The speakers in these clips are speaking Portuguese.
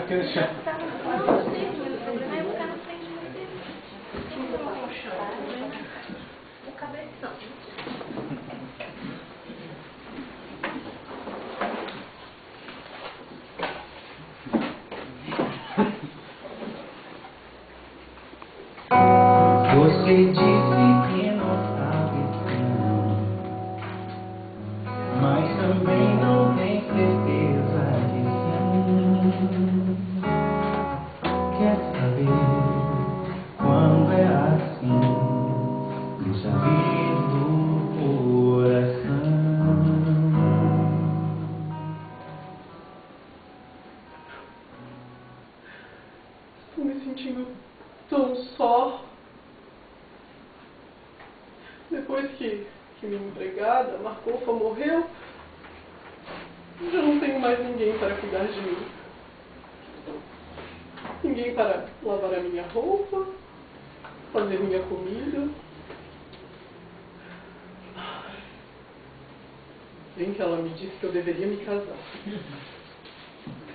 aqui no chão. Não sei, o problema é eu ficar na frente de você. Tem que tomar um chão, né? O cabeção. Você disse que não sabe não, mas também não tem certeza de sim. Quer saber quando é assim? Deixa vir do coração. Estou me sentindo tão só. Depois que minha empregada, a Marcofa, morreu, já não tenho mais ninguém para cuidar de mim. Ninguém para lavar a minha roupa, fazer minha comida. Bem que ela me disse que eu deveria me casar.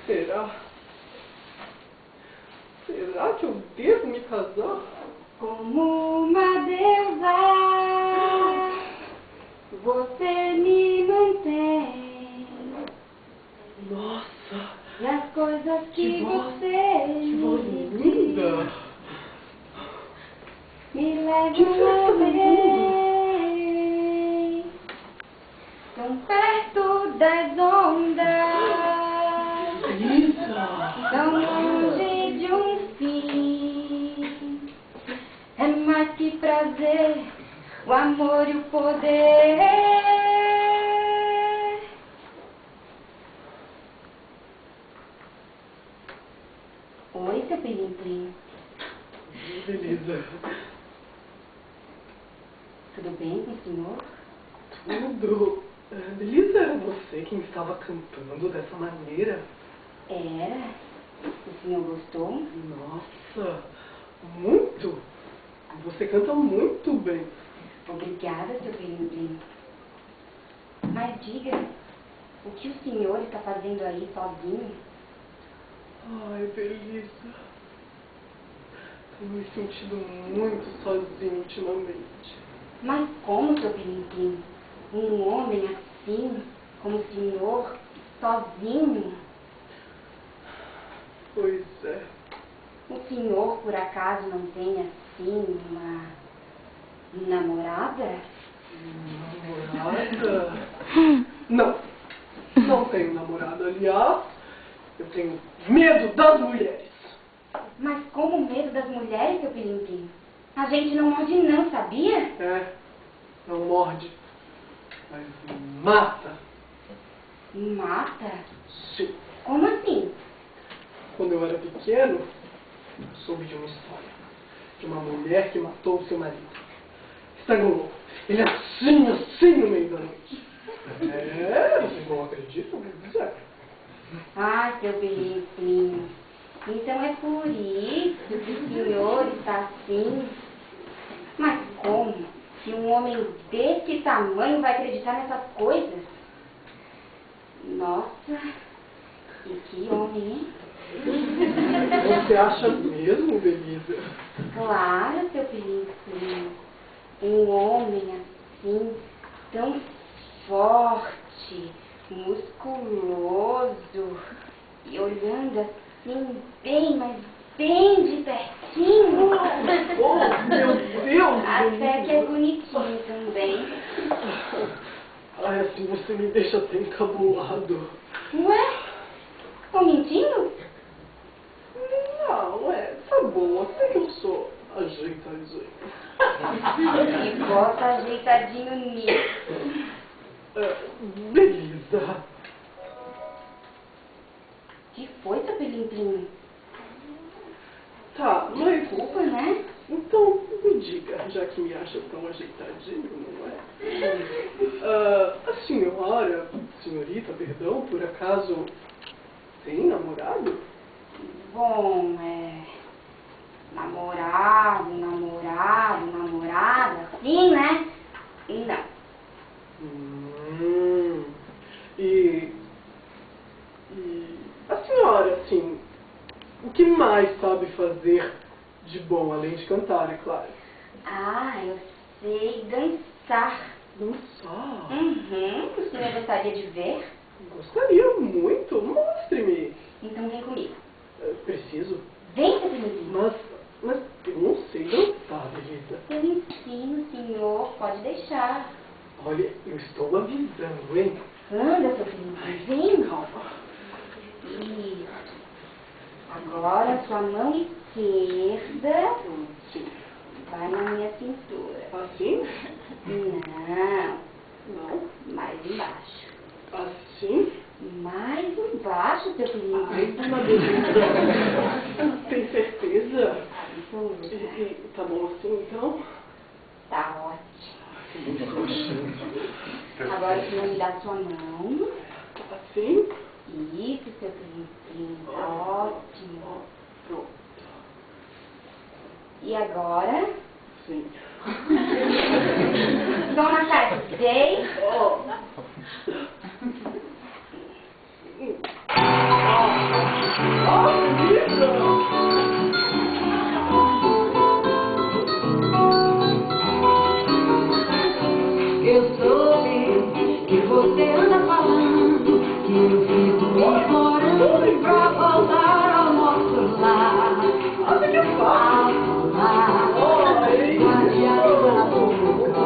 Será? Será que eu devo me casar? Como uma deusa, você me mantém. Nossa! E as coisas que voz, você que voz me linda! me Que levam festa além, tão perto das ondas, Isa! tão longe de um fim. É mais que prazer, o amor e o poder. Oi, seu Pelim-Plim. Beleza. Tudo bem com o senhor? Tudo. Beleza, era você quem estava cantando dessa maneira? Era? O senhor gostou? Nossa, muito! Você canta muito bem. Obrigada, seu Pelim-Plim. Mas diga, o que o senhor está fazendo aí sozinho? Ai, Belisa. Tenho me sentido muito sozinho ultimamente. Mas como, seu Pelim-Plim? Um homem assim, como o senhor, sozinho? Pois é. O senhor, por acaso, não tem, assim, uma namorada? Namorada? Não. Não tenho namorada. Aliás, eu tenho medo das mulheres. Mas como medo das mulheres, seu Pelim-Plim? A gente não morde não, sabia? É, não morde, mas mata. Mata? Sim. Como assim? Quando eu era pequeno, soube de uma história de uma mulher que matou o seu marido. Estrangulou ele assim no meio da noite. É, vocês não acreditam? Mas é. Ah, seu Pelim-Plim. Então é por isso que o senhor está assim. Mas como que um homem desse tamanho vai acreditar nessas coisas? Nossa, e que homem, hein? Você acha mesmo, Belisa? Claro, seu Pelim-Plim. Um homem assim, tão forte, musculoso, e olhando assim, bem, mas bem de pertinho. Oh, meu Deus! Até que é bonitinho também. Ai, assim você me deixa até encabulado. Ué? Tô mentindo? Não, tá bom, até que eu sou ajeitadinho. E bota ajeitadinho nisso. Beleza. Que foi, seu Pelim-Plim? Tá, mas... Desculpa, né? Então, me diga, já que me acha tão ajeitadinho, não é? A senhorita, perdão, por acaso tem namorado? Bom, namorada, assim, né? Não. E a senhora, assim, mais sabe fazer de bom, além de cantar, é claro? Ah, eu sei dançar. Dançar? O senhor gostaria de ver? Gostaria muito. Mostre-me. Então vem comigo. Preciso? Vem, seu Plim-Plim. Mas eu não sei dançar, Belisa. Eu ensino, senhor. Pode deixar. Olha, eu estou avisando, hein? Anda, seu Plim-Plim. Vem. Calma. Isso. Agora, sua mão esquerda Sim. vai na minha cintura. Assim? Não, Não. mais embaixo. Assim? Mais embaixo, seu Ai, Plim-Plim. dona Belisa. Tem certeza? Absoluta. Tá bom assim, então? Tá ótimo. Agora o senhor me dá sua mão. Assim? Isso, seu Plim-Plim. Tá ótimo. Pronto. E agora? Sim. Som na caixa. 6. Eu soube que você anda falando, que eu fico implorando pra voltar ao nosso lar. Olha que Ao lar, guarde a língua na boca.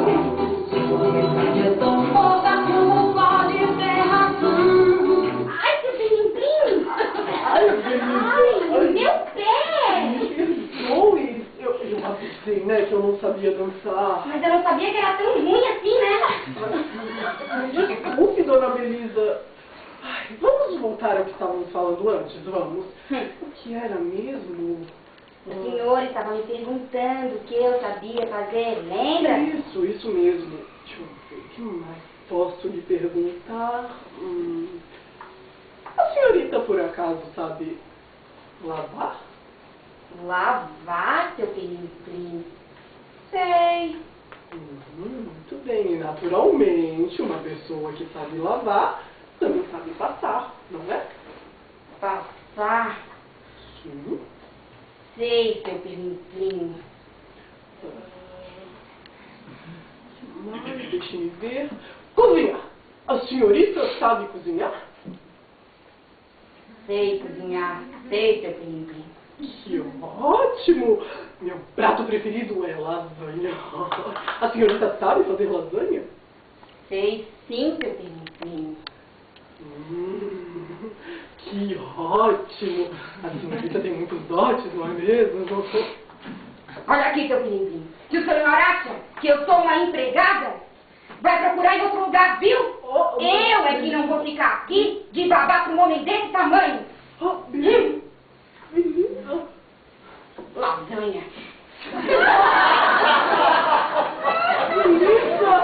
Sua verdade é tão pouca como pode ter razão. Ai, seu Plim-Plim. Ai, Belisa. Ai, meu pé. Perdoe. Eu avisei, né, que eu não sabia dançar. Mas eu não sabia que era tão ruim assim, né? Desculpe, dona Belisa. Ai, vamos voltar ao que estávamos falando antes, vamos. O que era mesmo? O senhor estava me perguntando o que eu sabia fazer, lembra? Isso mesmo. Deixa eu ver, o que mais posso lhe perguntar? A senhorita, por acaso, sabe lavar? Lavar, seu Plim-Plim? Sei. Muito bem. Naturalmente, uma pessoa que sabe lavar também sabe passar, não é? Passar? Sim. Sei, seu Plim-Plim. Mas, deixe-me ver. Cozinhar. A senhorita sabe cozinhar? Sei cozinhar. Sei, seu Plim-Plim. Que ótimo! Meu prato preferido é lasanha. A senhorita sabe fazer lasanha? Sei sim, seu Plim-Plim. Que ótimo! A senhorita tem muitos dotes, não é mesmo? Olha aqui, seu Plim-Plim. Se o senhor acha que eu sou uma empregada, vai procurar em outro lugar, viu? Eu é que não vou ficar aqui de babá para um homem desse tamanho. Menina! Lasanha. Belisa!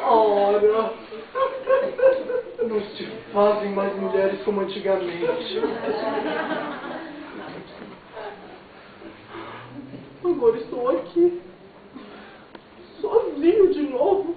Ora! Não se fazem mais mulheres como antigamente. Agora estou aqui. Sozinho de novo.